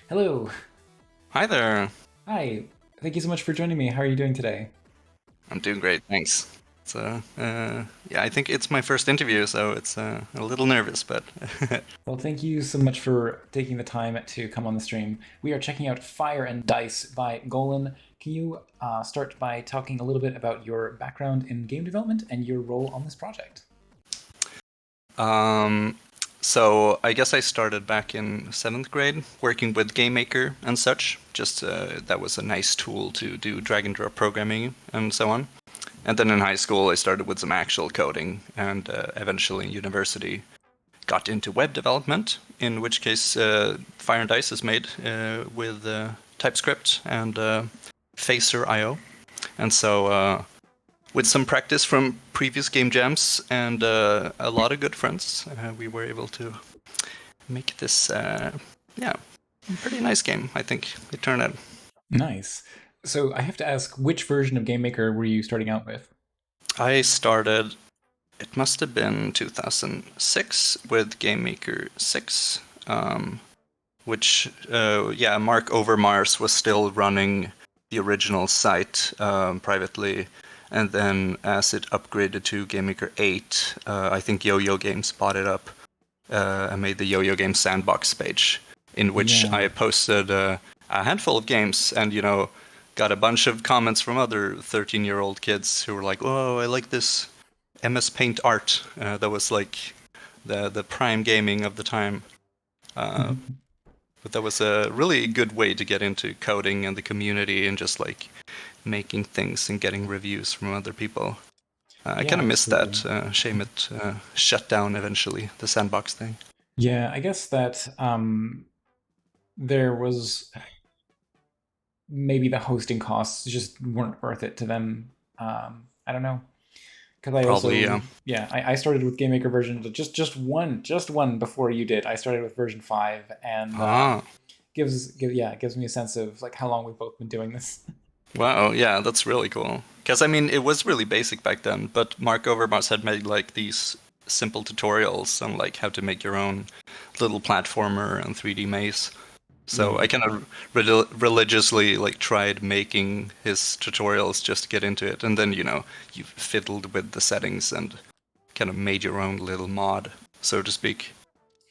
Hello. Hi there. Hi. Thank you so much for joining me. How are you doing today? I'm doing great, thanks. Yeah, I think it's my first interview, so it's a little nervous, but Well, thank you so much for taking the time to come on the stream. We are checking out Fire and Dice by Golen. Can you start by talking a little bit about your background in game development and your role on this project? um, so I guess I started back in seventh grade working with Game Maker and such. Just that was a nice tool to do drag and drop programming and so on. And then in high school, I started with some actual coding, and eventually in university got into web development. In which case, Fire and Dice is made with TypeScript and Phaser.io. And so, with some practice from previous game jams and a lot of good friends, we were able to make this, yeah, pretty nice game. I think it turned out. Nice. So I have to ask, which version of GameMaker were you starting out with? I started. It must have been 2006 with Game Maker 6, which, yeah, Mark Overmars was still running the original site privately. And then as it upgraded to Game Maker 8, I think Yo-Yo Games bought it up and made the Yo-Yo Games sandbox page, in which Yeah. I posted a handful of games and, got a bunch of comments from other 13-year-old kids who were like, "Oh, I like this MS Paint art." That was like the prime gaming of the time. Uh, but that was a really good way to get into coding and the community and just like making things and getting reviews from other people. I Yeah, kind of missed absolutely. that. Shame it shut down eventually, the sandbox thing. Yeah, I guess that there was maybe the hosting costs just weren't worth it to them. I don't know, because I Probably, also yeah I started with GameMaker version just one before you did. I started with version 5, and ah, yeah, it gives me a sense of like how long we've both been doing this. wow, yeah, that's really cool. Because I mean, it was really basic back then, but Mark Overmars had made like these simple tutorials on like how to make your own little platformer and 3D maze. So Yeah, I kind of religiously like tried making his tutorials just to get into it, and then you fiddled with the settings and kind of made your own little mod, so to speak.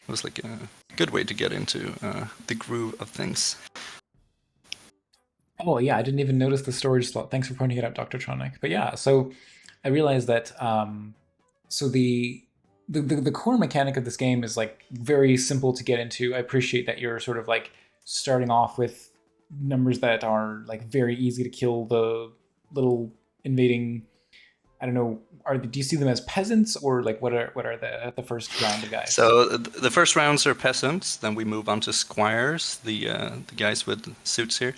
It was like a good way to get into the groove of things. oh yeah, I didn't even notice the storage slot. Thanks for pointing it out, Dr. Tronic. But yeah, so I realized that so the core mechanic of this game is like very simple to get into. I appreciate that you're sort of like starting off with numbers that are like very easy to kill the little invading. I don't know. Do you see them as peasants, or like what are the first round of guys? So the first rounds are peasants, then we move on to squires, the guys with suits here.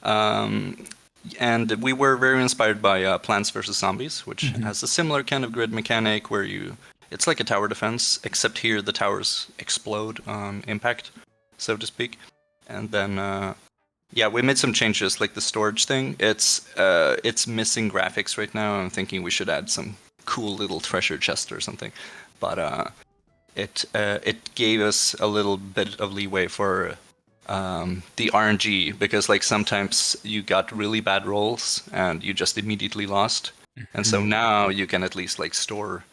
Um, and we were very inspired by Plants vs Zombies, which Hmm. has a similar kind of grid mechanic where it's like a tower defense, except here the towers explode on impact, so to speak. And then yeah, we made some changes, like the storage thing. It's missing graphics right now. I'm thinking we should add some cool little treasure chest or something. But it gave us a little bit of leeway for the RNG, because like sometimes you got really bad rolls and you just immediately lost. And so Hmm. now you can at least like store,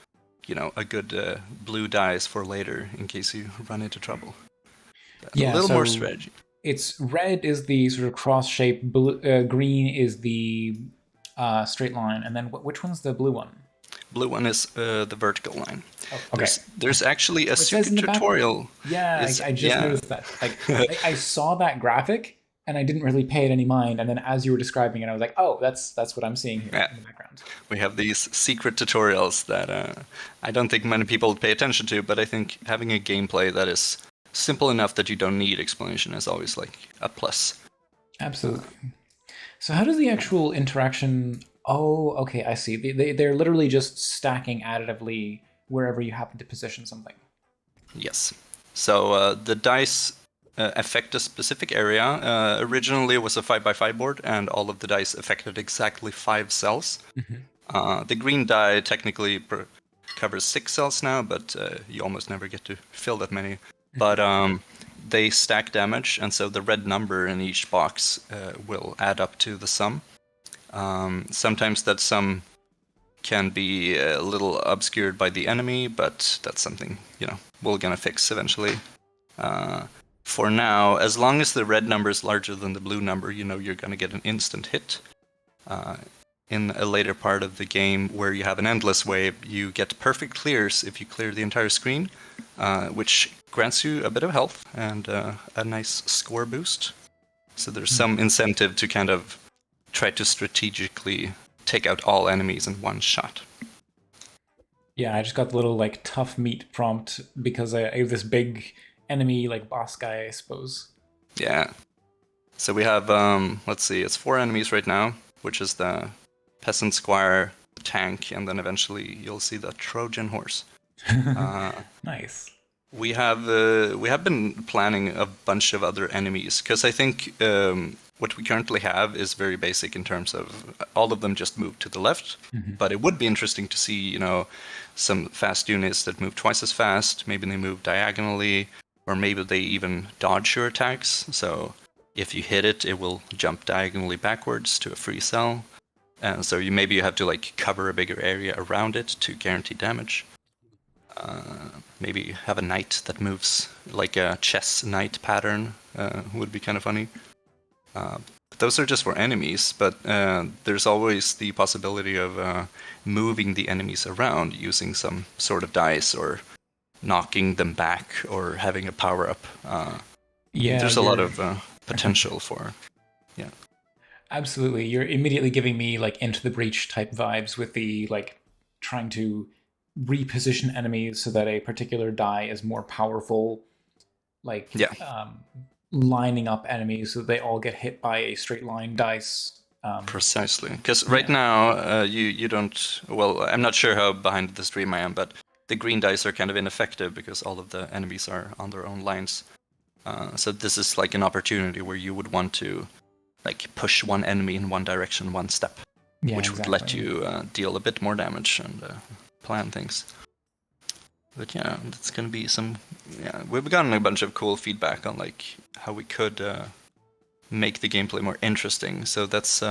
a good blue dice for later in case you run into trouble. A Yeah, little more so strategy. it's red is the sort of cross shape, blue, green is the straight line, and then which one's the blue one? Blue one is the vertical line. Oh, okay. There's actually a Oh, it says super in the background. tutorial. Yeah, Is I just Yeah. noticed that. Like, I saw that graphic and I didn't really pay it any mind, and then as you were describing it, I was like, oh, that's what I'm seeing here Yeah, in the background. we have these secret tutorials that I don't think many people pay attention to, but I think having a gameplay that is simple enough that you don't need explanation is always like a plus. Uh, Absolutely. So how does the yeah. actual interaction? Oh, okay, I see. They're literally just stacking additively wherever you happen to position something. Yes. So the dice affect a specific area. Originally, it was a 5x5 board, and all of the dice affected exactly 5 cells. Mhm. The green die technically covers 6 cells now, but you almost never get to fill that many. But they stack damage, and so the red number in each box will add up to the sum. Sometimes that sum can be a little obscured by the enemy, but that's something, we're gonna fix eventually. For now, as long as the red number is larger than the blue number, you're gonna get an instant hit. In a later part of the game where you have an endless wave, you get perfect clears if you clear the entire screen, which grants you a bit of health and a nice score boost. So there's some incentive to kind of try to strategically take out all enemies in one shot. Yeah, I just got the little like tough meat prompt because I have this big enemy like boss guy, I suppose. Yeah. So we have, let's see, it's 4 enemies right now, which is the peasant squire, the tank, and then eventually you'll see the Trojan horse. Nice. We have been planning a bunch of other enemies because I think what we currently have is very basic in terms of all of them just move to the left. But it would be interesting to see, some fast units that move twice as fast. Maybe they move diagonally, or maybe they even dodge your attacks. So if you hit it, it will jump diagonally backwards to a free cell. And so maybe you have to like cover a bigger area around it to guarantee damage. Maybe have a knight that moves like a chess knight pattern would be kind of funny. Those are just for enemies, but there's always the possibility of moving the enemies around using some sort of dice or knocking them back or having a power-up. Yeah, there's a lot of potential for, yeah. Absolutely. You're immediately giving me like Into the Breach type vibes with the like trying to reposition enemies so that a particular die is more powerful, like Yeah. lining up enemies so they all get hit by a straight line dice. Precisely. Because right now, you don't... Well, I'm not sure how behind the stream I am, but the green dice are kind of ineffective because all of the enemies are on their own lines. So this is like an opportunity where you would want to like push one enemy in one direction, one step, which would let you deal a bit more damage and plan things. But yeah, that's gonna be some. Yeah, we've gotten a bunch of cool feedback on like how we could make the gameplay more interesting. So that's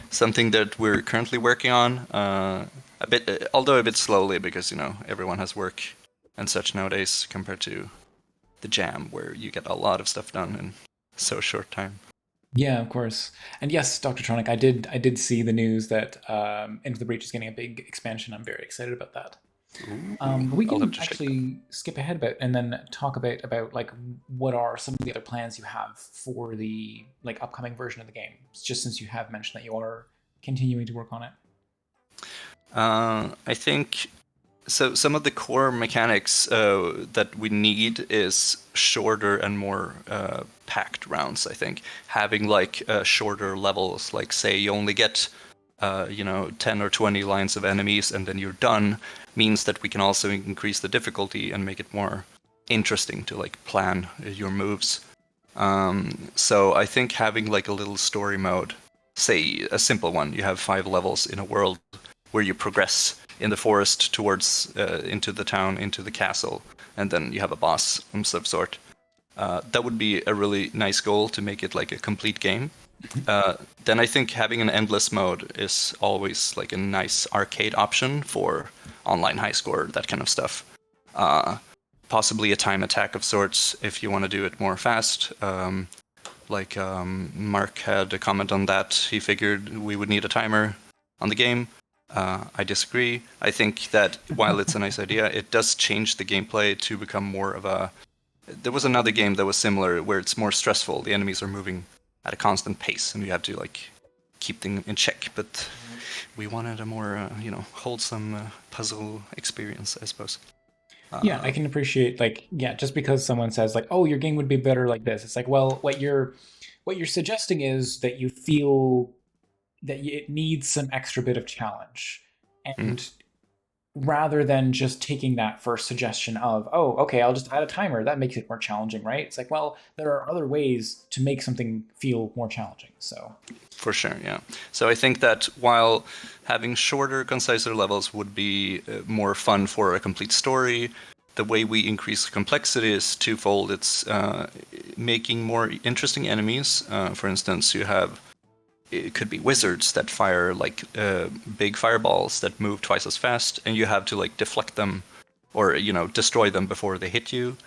something that we're currently working on a bit, although a bit slowly because everyone has work and such nowadays compared to the Jam where you get a lot of stuff done in so short time. Yeah, of course. And yes, Dr. Tronic, I did see the news that Into the Breach is getting a big expansion. I'm very excited about that. But we can actually skip ahead a bit and then talk a bit about like what are some of the other plans you have for the like upcoming version of the game. Just since you have mentioned that you are continuing to work on it. I think so. Some of the core mechanics that we need is shorter and more packed rounds. I think having like shorter levels, like say you only get 10 or 20 lines of enemies and then you're done, means that we can also increase the difficulty and make it more interesting to like plan your moves. So I think having like a little story mode, say a simple one, you have 5 levels in a world where you progress in the forest towards into the town, into the castle, and then you have a boss of some sort. That would be a really nice goal to make it like a complete game. Then I think having an endless mode is always like a nice arcade option for online high score, that kind of stuff. Possibly a time attack of sorts if you want to do it more fast. Mark had a comment on that. He figured we would need a timer on the game. I disagree. I think that while it's a nice idea, it does change the gameplay to become more of a... There was another game that was similar where it's more stressful. The enemies are moving at a constant pace and you have to like keep them in check. But we wanted a more, wholesome puzzle experience, I suppose. Yeah, I can appreciate just because someone says like, "Oh, your game would be better like this." It's like, well, what you're suggesting is that you feel that it needs some extra bit of challenge. And rather than just taking that first suggestion of, "Oh, okay, I'll just add a timer," that makes it more challenging, right? It's like, well, there are other ways to make something feel more challenging. So for sure, yeah. So I think that while having shorter, conciser levels would be more fun for a complete story, the way we increase complexity is twofold. It's making more interesting enemies. For instance, it could be wizards that fire like big fireballs that move twice as fast, and you have to like deflect them or destroy them before they hit you.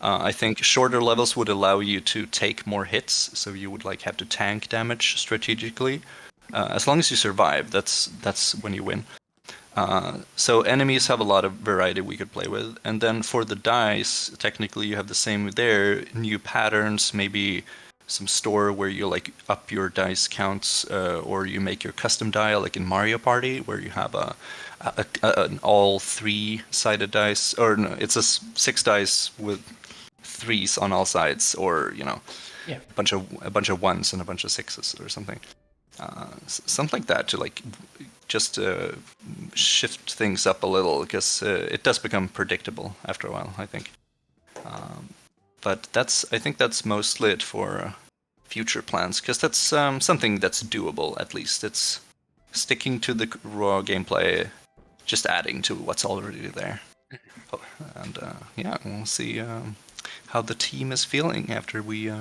I think shorter levels would allow you to take more hits, so you would like have to tank damage strategically. As long as you survive, that's when you win. So enemies have a lot of variety we could play with, and then for the dice, technically you have the same there. New patterns, maybe some store where you like up your dice counts, or you make your custom die like in Mario Party, where you have an all 3-sided dice, or no, it's a 6 dice with 3s on all sides, or Yeah. a bunch of 1s and a bunch of 6s or something. Something like that to like just shift things up a little, because it does become predictable after a while, I think. But I think that's mostly it for future plans, because that's something that's doable. At least it's sticking to the raw gameplay, just adding to what's already there. And yeah, we'll see how the team is feeling after we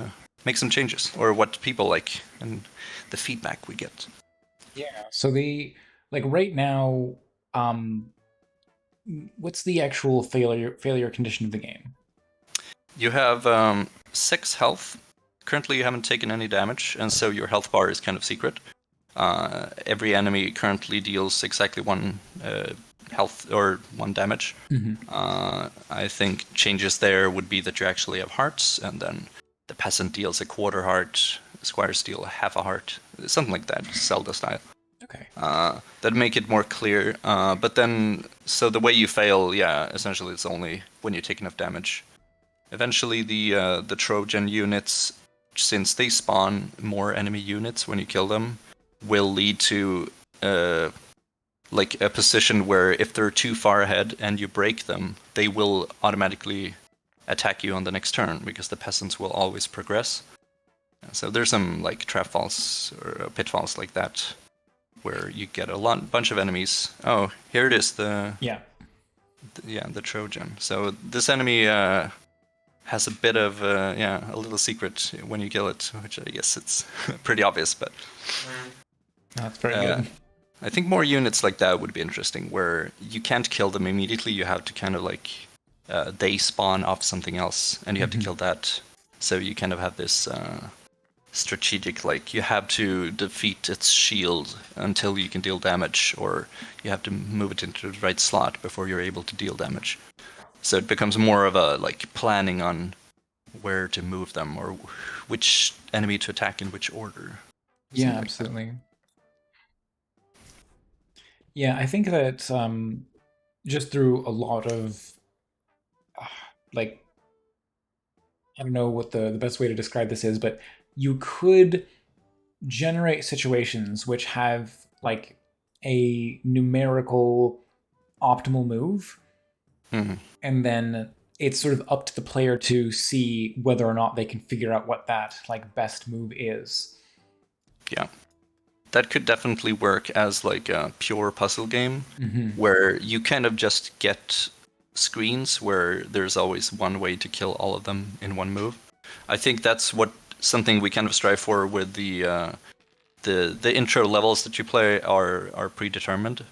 make some changes, or what people like and the feedback we get. Yeah. So right now, what's the actual failure condition of the game? You have 6 health. Currently, you haven't taken any damage, and so your health bar is kind of secret. Every enemy currently deals exactly 1 health or 1 damage. I think changes there would be that you actually have hearts, and then the peasant deals a quarter heart, the squires deal half a heart, something like that, Zelda style. Okay. That'd make it more clear. But then, so the way you fail, yeah, essentially it's only when you take enough damage. Eventually, the Trojan units, since they spawn more enemy units when you kill them, will lead to like a position where if they're too far ahead and you break them, they will automatically attack you on the next turn, because the peasants will always progress. So there's some like trap falls or pitfalls like that, where you get a bunch of enemies. Oh, here it is, the Trojan. So this enemy has a bit of a little secret when you kill it, which I guess it's pretty obvious, but That's very good. I think more units like that would be interesting, where you can't kill them immediately. You have to kind of like they spawn off something else, and you have to kill that. So you kind of have this strategic, like you have to defeat its shield until you can deal damage, or you have to move it into the right slot before you're able to deal damage. So it becomes more of a like planning on where to move them, or which enemy to attack in which order. Yeah, absolutely. Yeah, I think that just through a lot of like, I don't know what the best way to describe this is, but you could generate situations which have like a numerical optimal move, and then it's sort of up to the player to see whether or not they can figure out what that like best move is. Yeah. That could definitely work as like a pure puzzle game, where you kind of just get screens where there's always one way to kill all of them in one move. I think that's something we kind of strive for with the intro levels that you play are predetermined.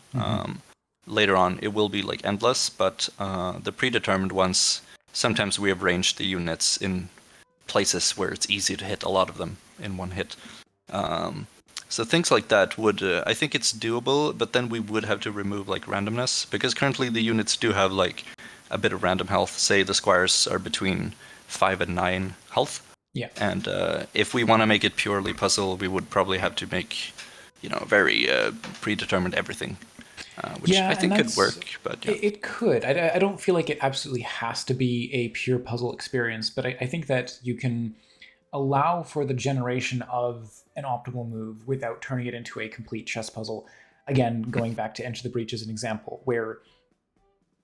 Later on, it will be like endless, but the predetermined ones, sometimes we have ranged the units in places where it's easy to hit a lot of them in one hit. So things like that would, I think it's doable, but then we would have to remove like randomness, because currently the units do have like a bit of random health. Say the squires are between 5 and 9 health. Yeah. And if we want to make it purely puzzle, we would probably have to make, very predetermined everything, which I think could work. But yeah. It could. I don't feel like it absolutely has to be a pure puzzle experience, but I think that you can allow for the generation of an optimal move without turning it into a complete chess puzzle. Again, going back to Enter the Breach as an example, where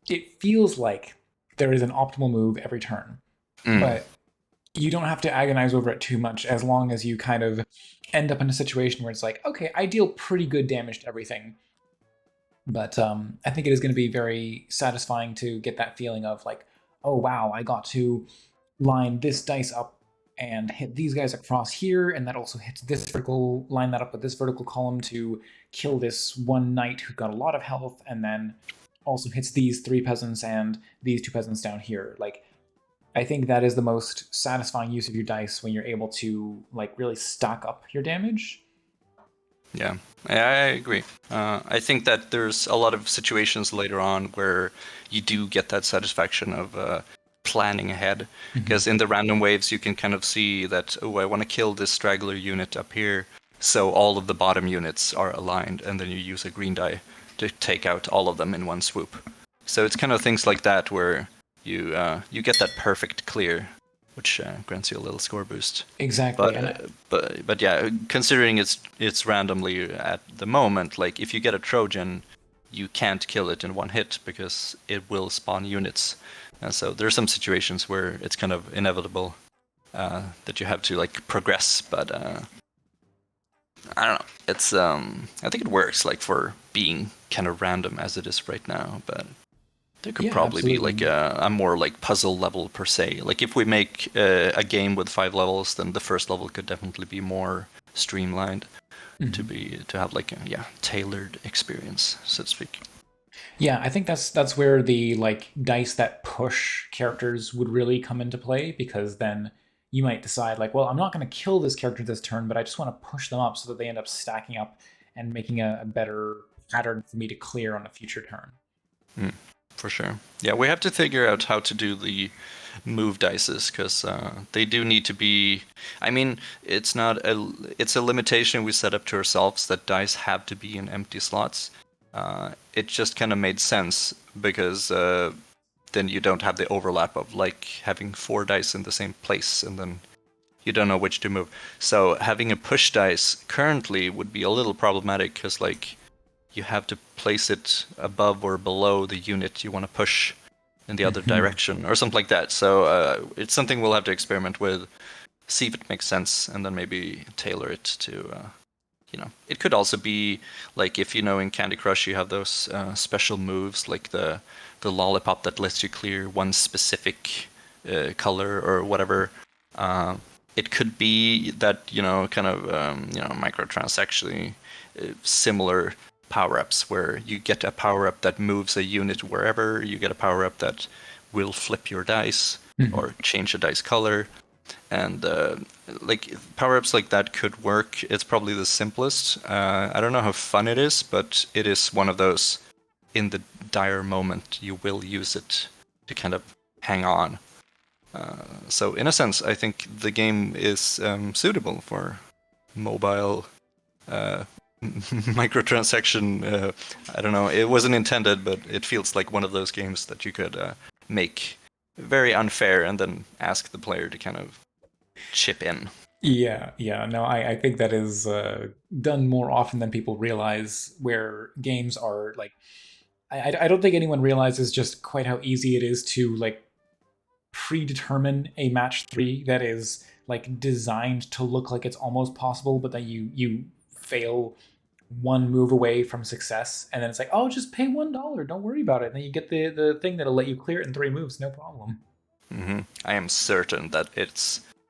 it feels like there is an optimal move every turn, but you don't have to agonize over it too much, as long as you kind of end up in a situation where it's like, okay, I deal pretty good damage to everything. But I think it is going to be very satisfying to get that feeling of like, oh wow, I got to line this dice up and hit these guys across here, and that also hits this vertical, line that up with this vertical column to kill this one knight who got a lot of health, and then also hits these three peasants and these two peasants down here. Like, I think that is the most satisfying use of your dice when you're able to like really stack up your damage. Yeah, I agree. I think that there's a lot of situations later on where you do get that satisfaction of planning ahead. Mm-hmm. Because in the random waves, you can kind of see that, oh, I want to kill this straggler unit up here, so all of the bottom units are aligned, and then you use a green die to take out all of them in one swoop. So it's kind of things like that where you get that perfect clear, which grants you a little score boost. Exactly, But and but yeah, considering it's randomly at the moment, like if you get a Trojan, you can't kill it in one hit because it will spawn units, and so there are some situations where it's kind of inevitable that you have to like progress. But I don't know. It's I think it works like for being kind of random as it is right now, but there could yeah, probably be like absolutely. a more like puzzle level per se. Like if we make a game with 5 levels, then the first level could definitely be more streamlined Mhm. to have like a tailored experience, so to speak. Yeah, I think that's where the like dice that push characters would really come into play, because then you might decide like, well, I'm not going to kill this character this turn, but I just want to push them up so that they end up stacking up and making a better pattern for me to clear on a future turn. Mm, for sure. Yeah, we have to figure out how to do the move dices because they do need to be. I mean, it's a limitation we set up to ourselves that dice have to be in empty slots. It just kind of made sense because then you don't have the overlap of like having 4 dice in the same place and then you don't know which to move. So having a push dice currently would be a little problematic because like you have to place it above or below the unit you want to push in the other Hmm. direction or something like that. So it's something we'll have to experiment with, see if it makes sense, and then maybe tailor it to. It could also be like if in Candy Crush you have those special moves like the lollipop that lets you clear one specific color or whatever. Uh, it could be that kind of microtransaction similar power-ups where you get a power-up that moves a unit wherever, you get a power-up that will flip your dice Hmm. or change a dice color, and like power-ups like that could work. It's probably the simplest. I don't know how fun it is, but it is one of those in the dire moment you will use it to kind of hang on. So in a sense, I think the game is suitable for mobile uh, microtransaction. I don't know. It wasn't intended, but it feels like one of those games that you could make very unfair and then ask the player to kind of chip in. Yeah, yeah. No, I think that is done more often than people realize, where games are like, I don't think anyone realizes just quite how easy it is to like predetermine a match three that is like designed to look like it's almost possible, but then you fail one move away from success, and then it's like, oh, just pay $1, don't worry about it, and then you get the thing that'll let you clear it in 3 moves, no problem. I am certain that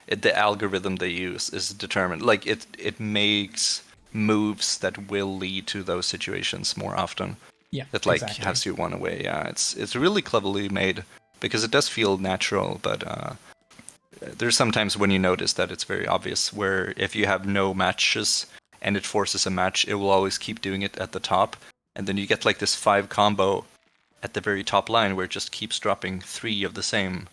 the algorithm they use is determined. Like it makes moves that will lead to those situations more often. Yeah, That like exactly. has you one away. Yeah, it's really cleverly made because it does feel natural, but there's sometimes when you notice that it's very obvious where if you have no matches and it forces a match, it will always keep doing it at the top, and then you get like this 5 combo at the very top line where it just keeps dropping 3 of the same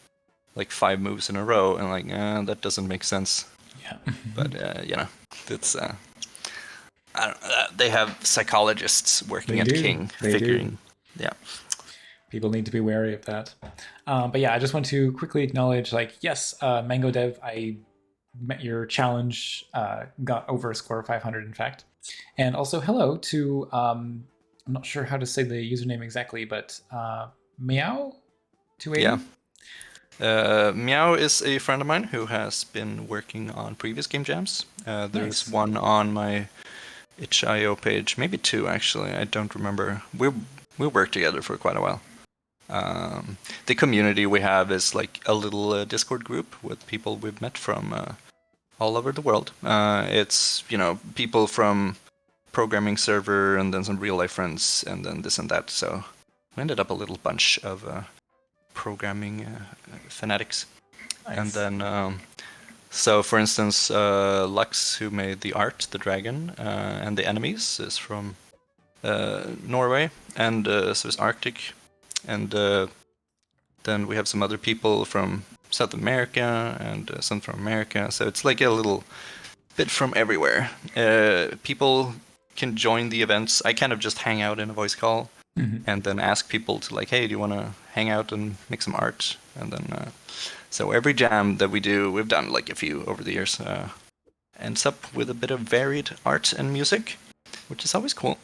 like 5 moves in a row, and like that doesn't make sense. Yeah. But it's I don't, they have psychologists working They at do. King They do. figuring. Yeah, People need to be wary of that. But yeah, I just want to quickly acknowledge, like, yes, Mango Dev, I met your challenge, got over a score of 500, in fact. And also, hello to, I'm not sure how to say the username exactly, but Meow yeah. 280. Meow is a friend of mine who has been working on previous game jams. There's Nice. one on my itch.io page, maybe 2 actually. I don't remember. We worked together for quite a while. The community we have is like a little Discord group with people we've met from all over the world. It's people from programming server and then some real life friends and then this and that. So we ended up a little bunch of programming fanatics. And Nice. then so for instance, Lux, who made the art, the dragon, and the enemies, is from Norway, and so is Arctic, and then we have some other people from South America and some from America. So it's like a little bit from everywhere. People can join the events. I kind of just hang out in a voice call Hmm. and then ask people to like, hey, do you want to hang out and make some art? And then so every jam that we do, we've done like a few over the years, ends up with a bit of varied art and music, which is always cool.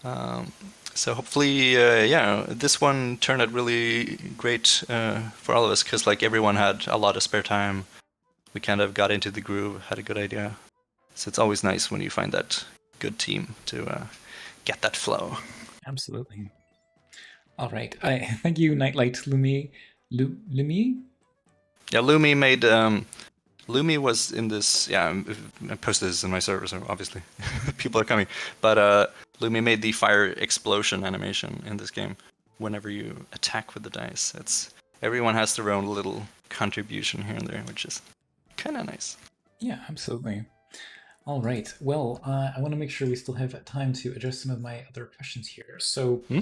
Um, so hopefully, yeah, this one turned out really great for all of us because like everyone had a lot of spare time. We kind of got into the groove, had a good idea. So it's always nice when you find that good team to get that flow. Absolutely. All right. I thank you, Nightlight Lumi. Lumi? Yeah, Lumi was in this. Yeah, I posted this in my server, so obviously people are coming. But Lumi made the fire explosion animation in this game. Whenever you attack with the dice, it's everyone has their own little contribution here and there, which is kind of nice. Yeah, absolutely. All right. Well, I want to make sure we still have time to address some of my other questions here. So, Hmm?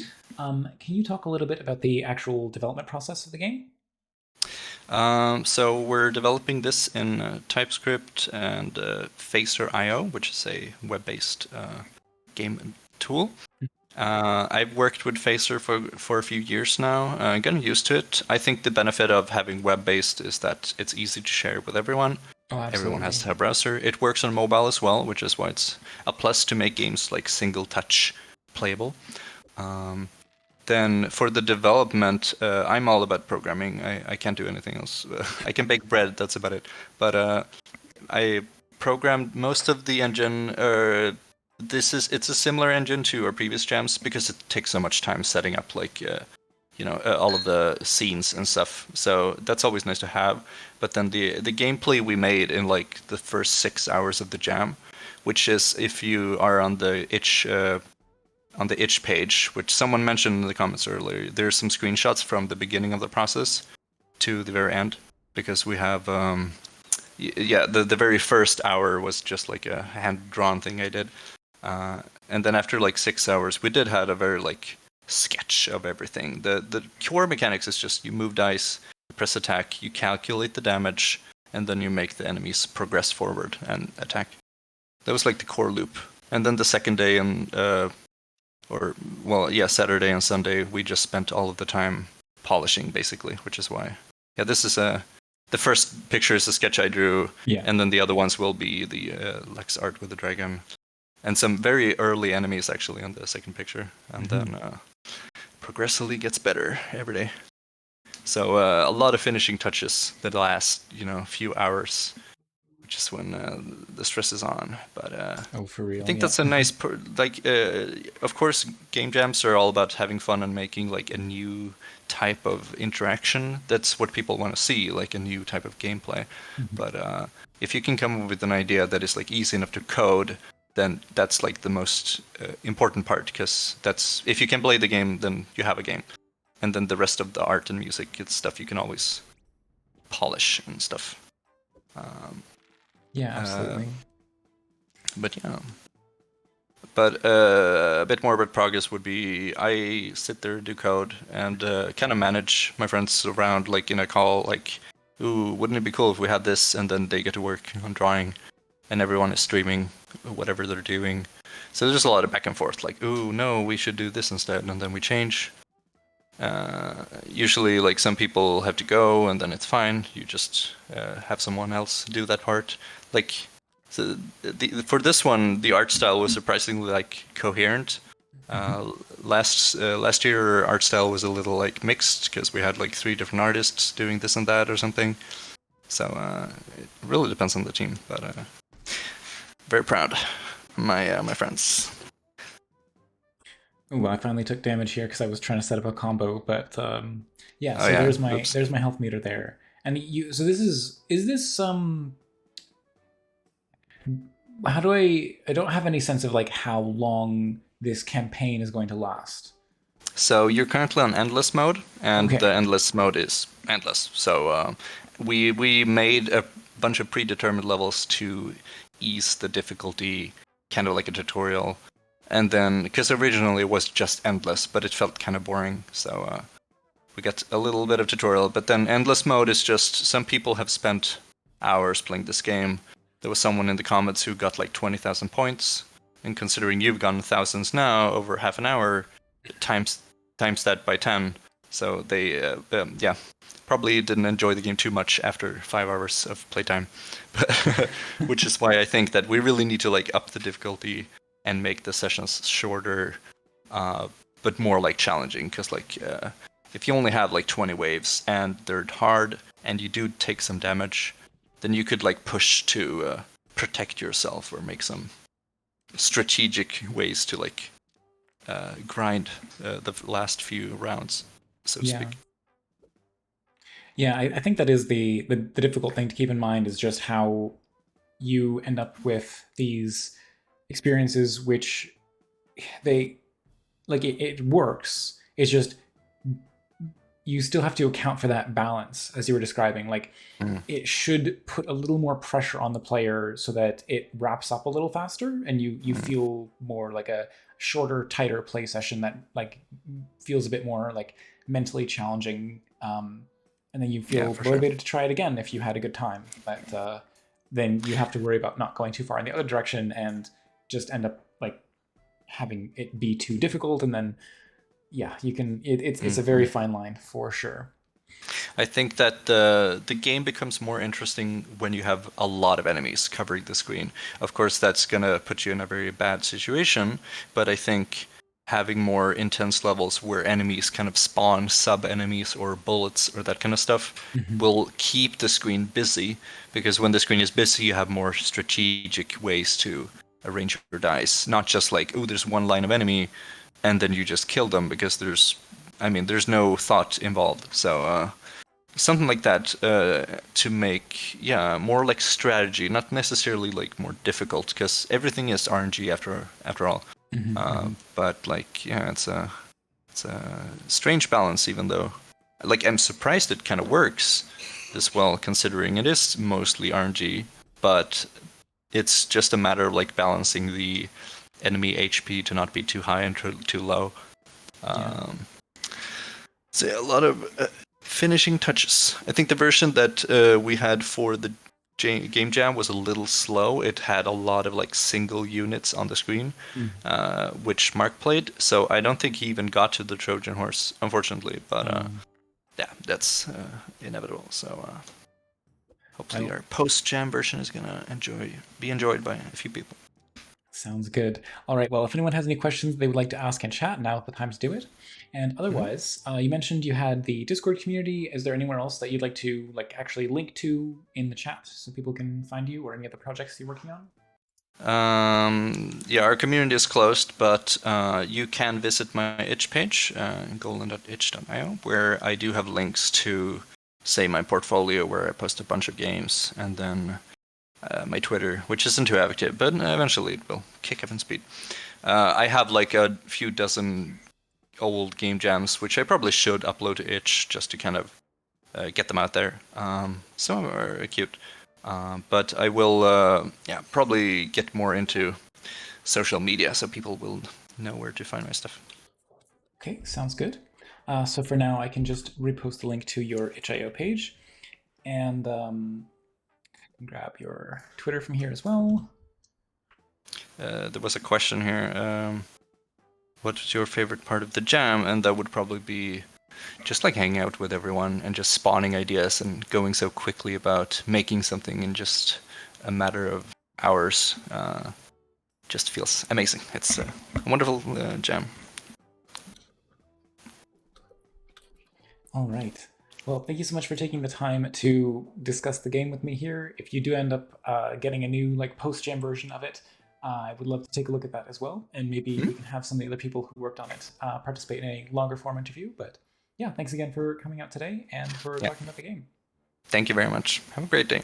can you talk a little bit about the actual development process of the game? So we're developing this in TypeScript and Phaser.io, which is a web-based game tool. I've worked with Phaser for a few years now. Getting used to it. I think the benefit of having web-based is that it's easy to share with everyone. Oh, Everyone has absolutely. to have a browser. It works on mobile as well, which is why it's a plus to make games like single-touch playable. Um, then for the development, I'm all about programming. I can't do anything else. I can bake bread, that's about it. But I programmed most of the engine. It's a similar engine to our previous jams because it takes so much time setting up like all of the scenes and stuff. So that's always nice to have. But then the gameplay we made in like the first 6 hours of the jam, which is if you are on the itch page, which someone mentioned in the comments earlier, there's some screenshots from the beginning of the process to the very end because we have yeah, the very first hour was just like a hand drawn thing I did, and then after like 6 hours we did had a very like sketch of everything. The core mechanics is just you move dice, you press attack, you calculate the damage, and then you make the enemies progress forward and attack. That was like the core loop. And then the second day and Saturday and Sunday, we just spent all of the time polishing, basically, which is why. Yeah, this is the first picture is a sketch I drew, Yeah. and then the other ones will be the Lex art with the dragon, and some very early enemies actually on the second picture, and Mhm. then progressively gets better every day. So a lot of finishing touches that last, few hours, which is when the stress is on. But Oh, for I real. think Yeah. that's a nice, of course, game jams are all about having fun and making like a new type of interaction. That's what people want to see, like a new type of gameplay. Mhm. But if you can come up with an idea that is like easy enough to code, then that's like the most important part because that's if you can play the game, then you have a game, and then the rest of the art and music, it's stuff you can always polish and stuff. Um, Yeah, uh, absolutely. but yeah. But a bit more about progress would be I sit there, do code, and kind of manage my friends around, like in a call, like, ooh, wouldn't it be cool if we had this? And then they get to work on drawing, and everyone is streaming whatever they're doing. So there's a lot of back and forth, like, ooh, no, we should do this instead, and then we change. Usually, like some people have to go, and then it's fine. You just have someone else do that part. Like, so for this one, the art style was surprisingly like coherent. Mhm. Last year, art style was a little like mixed because we had like 3 different artists doing this and that or something. So it really depends on the team, but very proud of my friends. Ooh, I finally took damage here because I was trying to set up a combo, but yeah. Oh So yeah, there's oops. my health meter there, and you. So this is this how do I don't have any sense of like how long this campaign is going to last. So you're currently on endless mode, and the Okay. endless mode is endless. So we made a bunch of predetermined levels to ease the difficulty, kind of like a tutorial. And then, because originally it was just endless, but it felt kind of boring, so we got a little bit of tutorial. But then endless mode is just some people have spent hours playing this game. There was someone in the comments who got like 20,000 points, and considering you've gone thousands now over half an hour, times times that by 10. So they yeah, probably didn't enjoy the game too much after 5 hours of playtime, but which is why I think that we really need to like up the difficulty and make the sessions shorter, uh, but more like challenging. Because like if you only have like 20 waves and they're hard and you do take some damage, then you could like push to protect yourself or make some strategic ways to like grind the last few rounds, so to Yeah. speak. Yeah, I think that is the difficult thing to keep in mind is just how you end up with these experiences which they like it works. It's just you still have to account for that balance as you were describing. Like Mm. it should put a little more pressure on the player so that it wraps up a little faster and you Mm. feel more like a shorter, tighter play session that like feels a bit more like mentally challenging. And then you Yeah, feel for sure. motivated to try it again if you had a good time. But then you have to worry about not going too far in the other direction and just end up like having it be too difficult. And then yeah, you can. It's a very Hmm. fine line for sure. I think that the game becomes more interesting when you have a lot of enemies covering the screen. Of course, that's gonna put you in a very bad situation, but I think having more intense levels where enemies kind of spawn sub enemies or bullets or that kind of stuff Mhm. will keep the screen busy, because when the screen is busy, you have more strategic ways to arrange your dice. Not just like, oh, there's one line of enemy and then you just kill them, because there's no thought involved. So something like that, to make, yeah, more like strategy, not necessarily like more difficult, because everything is RNG after all. Mhm. Mhm. But like, yeah, it's a strange balance, even though like I'm surprised it kind of works this well, considering it is mostly RNG. But it's just a matter of like balancing the enemy HP to not be too high and too low. Yeah. Um, so a lot of finishing touches. I think the version that we had for the game jam was a little slow. It had a lot of like single units on the screen, Mm. which Mark played. So I don't think he even got to the Trojan horse, unfortunately. But yeah, that's inevitable. So hopefully Well, our post jam version is gonna be enjoyed by a few people. sounds good. All right. Well, if anyone has any questions they would like to ask in chat, now's the time to do it. And Mhm. otherwise, you mentioned you had the Discord community. Is there anywhere else that you'd like to like actually link to in the chat so people can find you or any other projects you're working on? Yeah, our community is closed, but you can visit my itch page, golen.itch.io, where I do have links to, say, my portfolio, where I post a bunch of games, and then my Twitter, which isn't too active, but eventually it will kick up in speed. I have like a few dozen old game jams, which I probably should upload to itch just to kind of get them out there. Some of them are cute. But I will, yeah, probably get more into social media so people will know where to find my stuff. Okay, sounds good. So for now, I can just repost the link to your itch.io page and grab your Twitter from here as well. There was a question here. What's your favorite part of the jam? And that would probably be just like hanging out with everyone and just spawning ideas and going so quickly about making something in just a matter of hours. Just feels amazing. It's a wonderful jam. All right. Well, thank you so much for taking the time to discuss the game with me here. If you do end up getting a new like post jam version of it, I would love to take a look at that as well, and maybe we can have some of the other people who worked on it participate in a longer form interview. But yeah, thanks again for coming out today and for Yeah. talking about the game. Thank you very much. Have a great day.